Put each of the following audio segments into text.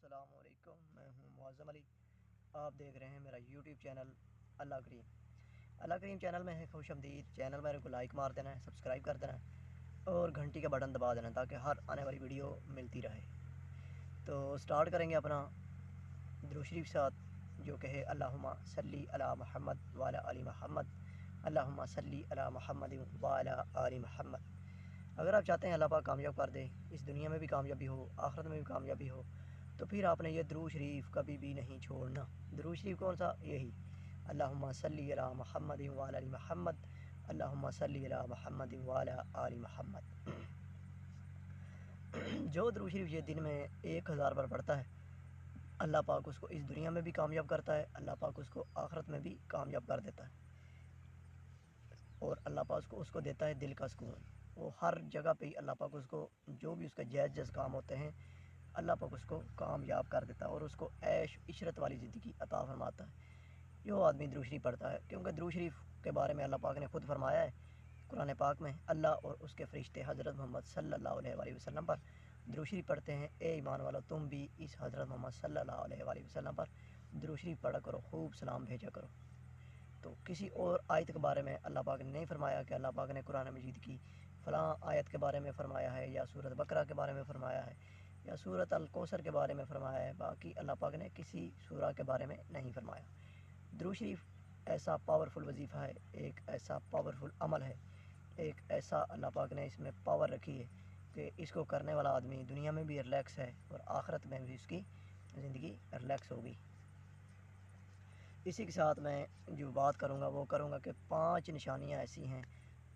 السلام علیکم، میں ہوں معظم علی۔ آپ دیکھ رہے ہیں میرا یوٹیوب چینل اللہ کریم چینل میں ہے خوش آمدید۔ چینل میرے کو لائک مار دینا ہے، سبسکرائب کر دینا ہے اور گھنٹی کا بٹن دبا دینا تاکہ ہر آنے والی ویڈیو ملتی رہے۔ تو سٹارٹ کریں گے اپنا درود شریف ساتھ، جو کہ ہے اللہم صلی علی محمد وعلی آل محمد، اللہم صلی علی محمد وعلی آل محمد۔ اگر آپ چاہتے ہیں اللہ پاک کامیاب کر دے، اس دنیا میں بھی کامیابی ہو، آخرت میں بھی کامیابی ہو، تو پھر آپ نے یہ درود شریف کبھی بھی نہیں چھوڑنا۔ درود شریف کون سا؟ یہی اللہم صلی علی محمد وعلی آل محمد، اللہم صلی علی محمد وعلی آل محمد۔ جو درود شریف یہ دن میں 1000 بار پڑھتا ہے، اللہ پاک اس کو اس دنیا میں بھی کامیاب کرتا ہے، اللہ پاک اس کو آخرت میں بھی کامیاب کر دیتا ہے، اور اللہ پاک اس کو دیتا ہے دل کا سکون۔ وہ ہر جگہ پہ ہی اللہ پاک اس کو جو بھی اس کا جائز کام ہوتے ہیں، اللہ پاک اس کو کامیاب کر دیتا ہے اور اس کو عیش عشرت والی زندگی عطا فرماتا ہے جو آدمی درود شریف پڑھتا ہے۔ کیونکہ درود شریف کے بارے میں اللہ پاک نے خود فرمایا ہے قرآن پاک میں، اللہ اور اس کے فرشتے حضرت محمد صلی اللہ علیہ وآلہ وسلم پر درود شریف پڑھتے ہیں۔ اے ایمان والو، تم بھی اس حضرت محمد صلی اللہ علیہ وآلہ وسلم پر درود شریف پڑھا کرو، خوب سلام بھیجا کرو۔ تو کسی اور آیت کے بارے میں اللہ پاک نے نہیں فرمایا کہ اللہ پاک نے قرآن مجید کی فلاں آیت کے بارے میں فرمایا ہے، یا سورۃ بقرہ کے بارے میں فرمایا ہے، یا سورۃ الکوثر کے بارے میں فرمایا ہے۔ باقی اللہ پاک نے کسی سورہ کے بارے میں نہیں فرمایا۔ درود شریف ایسا پاورفل وظیفہ ہے، ایک ایسا پاورفل عمل ہے، ایک ایسا اللہ پاک نے اس میں پاور رکھی ہے کہ اس کو کرنے والا آدمی دنیا میں بھی ریلیکس ہے اور آخرت میں بھی اس کی زندگی ریلیکس ہوگی۔ اسی کے ساتھ میں جو بات کروں گا وہ کروں گا کہ 5 نشانیاں ایسی ہیں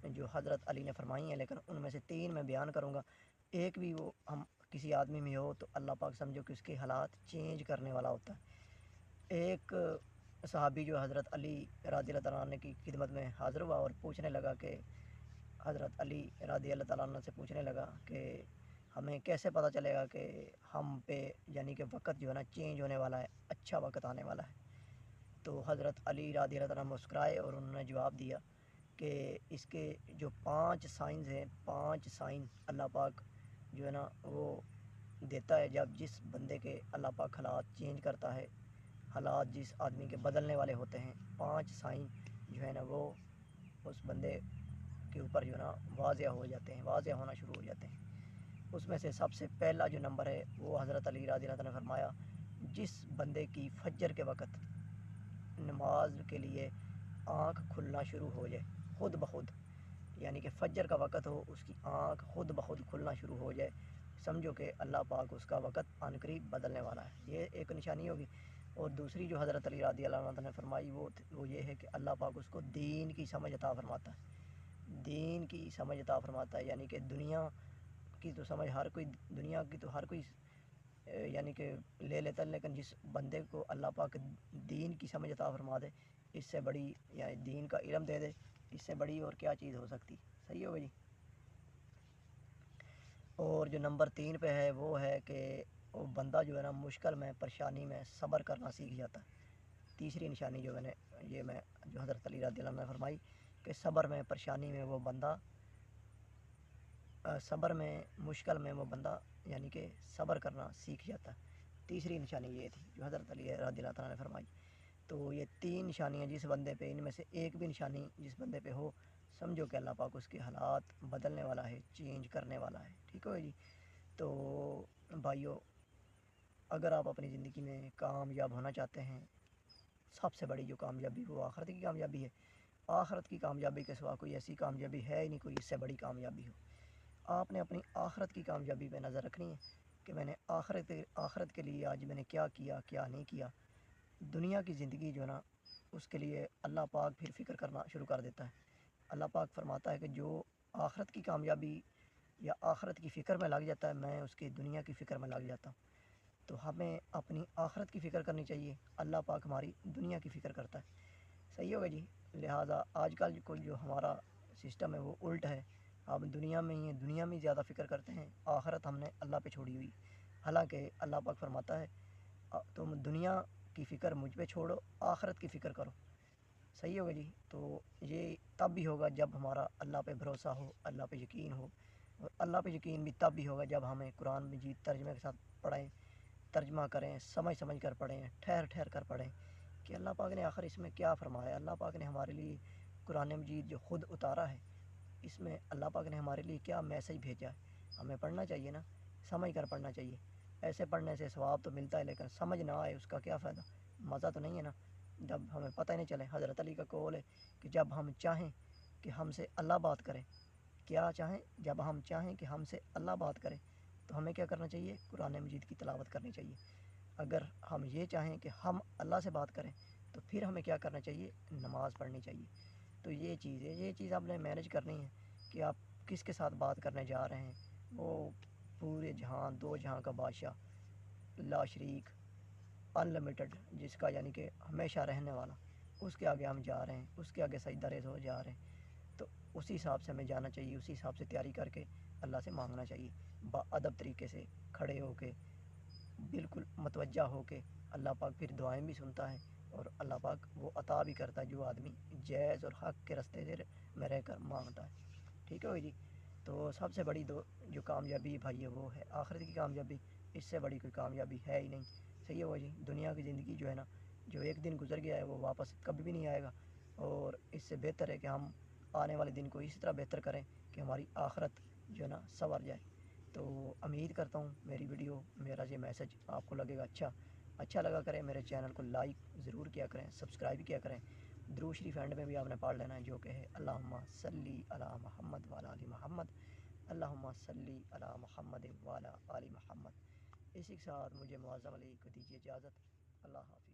جو حضرت علی نے فرمائی ہیں، لیکن ان میں سے 3 میں بیان کروں گا۔ ایک بھی وہ ہم کسی آدمی میں ہو تو اللہ پاک سمجھو کہ اس کے حالات چینج کرنے والا ہوتا ہے۔ ایک صحابی جو حضرت علی رضی اللہ تعالیٰ عنہ کی خدمت میں حاضر ہوا اور پوچھنے لگا کہ حضرت علی رضی اللہ تعالیٰ عنہ سے پوچھنے لگا کہ ہمیں کیسے پتہ چلے گا کہ ہم پہ یعنی کہ وقت جو ہے نا چینج ہونے والا ہے، اچھا وقت آنے والا ہے۔ تو حضرت علی رضی اللہ تعالیٰ مسکرائے اور انہوں نے جواب دیا کہ اس کے جو 5 سائنز ہیں، 5 سائن اللہ پاک جو ہے نا وہ دیتا ہے جب جس بندے کے اللہ پاک حالات چینج کرتا ہے، حالات جس آدمی کے بدلنے والے ہوتے ہیں، 5 سائن جو ہے نا وہ اس بندے کے اوپر جو ہے نا واضح ہو جاتے ہیں، واضح ہونا شروع ہو جاتے ہیں۔ اس میں سے سب سے پہلا جو نمبر ہے وہ حضرت علی رضی اللہ عنہ نے فرمایا، جس بندے کی فجر کے وقت نماز کے لیے آنکھ کھلنا شروع ہو جائے خود بخود، یعنی کہ فجر کا وقت ہو، اس کی آنکھ خود بخود کھلنا شروع ہو جائے، سمجھو کہ اللہ پاک اس کا وقت عن قریب بدلنے والا ہے۔ یہ ایک نشانی ہوگی۔ اور دوسری جو حضرت علی رضی اللہ عنہ نے فرمائی وہ یہ ہے کہ اللہ پاک اس کو دین کی سمجھ عطا فرماتا ہے، دین کی سمجھ عطا فرماتا ہے، یعنی کہ دنیا کی تو سمجھ ہر کوئی، دنیا کی تو ہر کوئی یعنی کہ لے لیتا ہے، لیکن جس بندے کو اللہ پاک دین کی سمجھ عطا فرما دے، اس سے بڑی یعنی دین کا علم دے دے، اس سے بڑی اور کیا چیز ہو سکتی۔ صحیح ہوگا جی۔ اور جو نمبر 3 پہ ہے وہ ہے کہ وہ بندہ جو ہے نا مشکل میں، پریشانی میں صبر کرنا سیکھ جاتا ہے۔ تیسری نشانی جو میں جو حضرت علی رضی اللہ عنہ نے فرمائی کہ صبر میں، پریشانی میں وہ بندہ صبر میں، مشکل میں وہ بندہ یعنی کہ صبر کرنا سیکھ جاتا ہے۔ تیسری نشانی یہ تھی جو حضرت علی رضی اللہ تعالیٰ نے فرمائی۔ تو یہ 3 نشانیاں جس بندے پہ، ان میں سے ایک بھی نشانی جس بندے پہ ہو، سمجھو کہ اللہ پاک اس کے حالات بدلنے والا ہے، چینج کرنے والا ہے۔ ٹھیک ہو جی۔ تو بھائیو، اگر آپ اپنی زندگی میں کامیاب ہونا چاہتے ہیں، سب سے بڑی جو کامیابی وہ آخرت کی کامیابی ہے۔ آخرت کی کامیابی کے سوا کوئی ایسی کامیابی ہے ہی نہیں کوئی اس سے بڑی کامیابی ہو۔ آپ نے اپنی آخرت کی کامیابی پہ نظر رکھنی ہے کہ میں نے آخرت کے لیے آج میں نے کیا کیا، کیا نہیں کیا۔ دنیا کی زندگی جو ہے نا اس کے لیے اللہ پاک پھر فکر کرنا شروع کر دیتا ہے۔ اللہ پاک فرماتا ہے کہ جو آخرت کی کامیابی یا آخرت کی فکر میں لگ جاتا ہے، میں اس کی دنیا کی فکر میں لگ جاتا ہوں۔ تو ہمیں اپنی آخرت کی فکر کرنی چاہیے، اللہ پاک ہماری دنیا کی فکر کرتا ہے۔ صحیح ہوگا جی۔ لہٰذا آج کل جو ہمارا سسٹم ہے وہ الٹ ہے، ہم دنیا میں ہی ہیں، دنیا میں زیادہ فکر کرتے ہیں، آخرت ہم نے اللہ پہ چھوڑی ہوئی۔ حالانکہ اللہ پاک فرماتا ہے تم دنیا کی فکر مجھ پہ چھوڑو، آخرت کی فکر کرو۔ صحیح ہوگا جی۔ تو یہ تب بھی ہوگا جب ہمارا اللہ پہ بھروسہ ہو، اللہ پہ یقین ہو، اور اللہ پہ یقین بھی تب بھی ہوگا جب ہمیں قرآن مجید ترجمے کے ساتھ پڑھیں، ترجمہ کریں، سمجھ سمجھ کر پڑھیں، ٹھہر ٹھہر کر پڑھیں کہ اللہ پاک نے آخر اس میں کیا فرمایا. اللہ پاک نے ہمارے لیے قرآن مجید جو خود اتارا ہے، اس میں اللہ پاک نے ہمارے لیے کیا میسج بھیجا ہے. ہمیں پڑھنا چاہیے نا، سمجھ کر پڑھنا چاہیے. ایسے پڑھنے سے ثواب تو ملتا ہے، لیکن سمجھ نہ آئے اس کا کیا فائدہ، مزہ تو نہیں ہے نا. جب ہمیں پتہ ہی نہیں چلے، حضرت علی کا قول ہے کہ جب ہم چاہیں کہ ہم سے اللہ بات کرے، کیا چاہیں، جب ہم چاہیں کہ ہم سے اللہ بات کرے تو ہمیں کیا کرنا چاہیے، قرآن مجید کی تلاوت کرنی چاہیے. اگر ہم یہ چاہیں کہ ہم اللہ سے بات کریں تو پھر ہمیں کیا کرنا چاہیے، نماز پڑھنی چاہیے. تو یہ چیز ہے، یہ چیز آپ نے مینیج کرنی ہے کہ آپ کس کے ساتھ بات کرنے جا رہے ہیں. وہ پورے جہان، دو جہاں کا بادشاہ، لا شریک، ان لمیٹڈ، جس کا یعنی کہ ہمیشہ رہنے والا، اس کے آگے ہم جا رہے ہیں، اس کے آگے سجدہ ریز ہو جا رہے ہیں. تو اسی حساب سے ہمیں جانا چاہیے، اسی حساب سے تیاری کر کے اللہ سے مانگنا چاہیے، با ادب طریقے سے کھڑے ہو کے، بالکل متوجہ ہو کے. اللہ پاک پھر دعائیں بھی سنتا ہے اور اللہ پاک وہ عطا بھی کرتا ہے جو آدمی جائز اور حق کے رستے سے میں رہ کر مانگتا ہے. ٹھیک ہے بھائی جی. تو سب سے بڑی جو کامیابی بھائی ہے وہ ہے آخرت کی کامیابی. اس سے بڑی کوئی کامیابی ہے ہی نہیں. صحیح ہے بھائی جی. دنیا کی زندگی جو ہے نا، جو ایک دن گزر گیا ہے وہ واپس کبھی بھی نہیں آئے گا، اور اس سے بہتر ہے کہ ہم آنے والے دن کو اسی طرح بہتر کریں کہ ہماری آخرت جو ہے نا سنور جائے. تو امید کرتا ہوں میری ویڈیو، میرا یہ میسج آپ کو لگے گا اچھا لگا کریں. میرے چینل کو لائک ضرور کیا کریں، سبسکرائب کیا کریں. درود شریف اینڈ میں بھی آپ نے پڑھ لینا ہے، جو کہ ہے اللہم صلی علی محمد وعلی آل محمد، اللہم صلی علی محمد وعلی آل محمد. اسی کے ساتھ مجھے معظم علی کو دیجیے اجازت. اللہ حافظ.